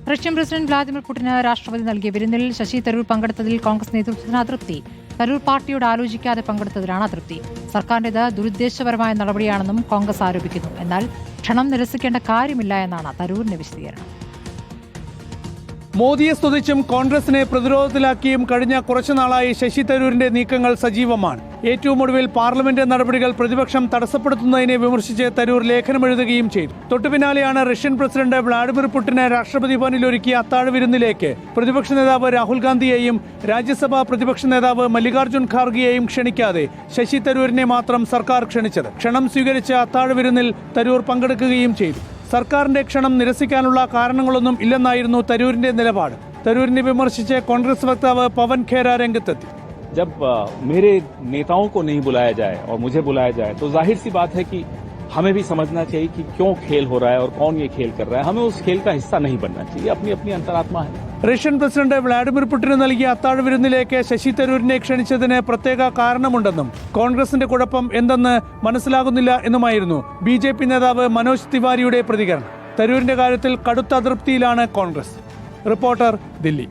Russian president Vladimir പുടിന് രാഷ്ട്രപതി നൽകിയ വിരുന്നിൽ ശശി തരൂർ പങ്കെടുത്തതിൽ കോൺഗ്രസ് നേതൃത്വത്തിന് അതൃപ്തി. തരൂർ പാർട്ടിയോട് ആലോചിക്കാതെ പങ്കെടുത്തതിലാണ് അതൃപ്തി. സർക്കാരിന്റേത് ദുരുദ്ദേശപരമായ നടപടിയാണെന്നും കോൺഗ്രസ് ആരോപിക്കുന്നു. എന്നാൽ ക്ഷണം നിരസിക്കേണ്ട കാര്യമില്ല എന്നാണ് തരൂരിന്റെ വിശദീകരണം. മോദിയെ സ്തുതിച്ചും കോൺഗ്രസിനെ പ്രതിരോധത്തിലാക്കിയും കഴിഞ്ഞ കുറച്ചുനാളായി ശശി തരൂരിന്റെ നീക്കങ്ങൾ സജീവമാണ്. ഏറ്റവും ഒടുവിൽ പാർലമെന്റ് നടപടികൾ പ്രതിപക്ഷം തടസ്സപ്പെടുത്തുന്നതിനെ വിമർശിച്ച് തരൂർ ലേഖനമെഴുതുകയും ചെയ്തു. തൊട്ടുപിന്നാലെയാണ് റഷ്യൻ പ്രസിഡന്റ് വ്ളാഡിമിർ പുടിന് രാഷ്ട്രപതി ഭവനിൽ ഒരുക്കിയ അത്താഴ വിരുന്നിലേക്ക് പ്രതിപക്ഷ നേതാവ് രാഹുൽ ഗാന്ധിയെയും രാജ്യസഭാ പ്രതിപക്ഷ നേതാവ് മല്ലികാർജ്ജുൻ ഖാർഗെയെയും ക്ഷണിക്കാതെ ശശി തരൂരിനെ മാത്രം സർക്കാർ ക്ഷണിച്ചത്. ക്ഷണം സ്വീകരിച്ച അത്താഴ വിരുന്നിൽ തരൂർ പങ്കെടുക്കുകയും ചെയ്തു. സർക്കാരിന്റെ ക്ഷണം നിരസിക്കാനുള്ള കാരണങ്ങളൊന്നും ഇല്ലെന്നായിരുന്നു തരൂരിന്റെ നിലപാട്. തരൂരിനെ വിമർശിച്ച് കോൺഗ്രസ് വക്താവ് പവൻ ഖേര രംഗത്തെത്തി. जब मेरे नेताओं को नहीं बुलाया जाए और मुझे बुलाया जाए तो जाहिर सी बात है कि हमें भी समझना चाहिए कि क्यों खेल हो रहा है और कौन ये खेल कर रहा है. हमें उस खेल का हिस्सा नहीं बनना चाहिए. अपनी अपनी अंतरात्मा है. റഷ്യൻ പ്രസിഡന്റ് വ്ളാഡിമിർ പുടിന് നൽകിയ അത്താഴ വിരുന്നിലേക്ക് ശശി തരൂരിനെ ക്ഷണിച്ചതിന് പ്രത്യേക കാരണമുണ്ടെന്നും കോൺഗ്രസിന്റെ കുഴപ്പം എന്തെന്ന് മനസ്സിലാകുന്നില്ല എന്നുമായിരുന്നു BJP നേതാവ് മനോജ് തിവാരിയുടെ പ്രതികരണം. തരൂരിന്റെ കാര്യത്തിൽ കടുത്ത അതൃപ്തിയിലാണ് കോൺഗ്രസ്. റിപ്പോർട്ടർ, ദില്ലി.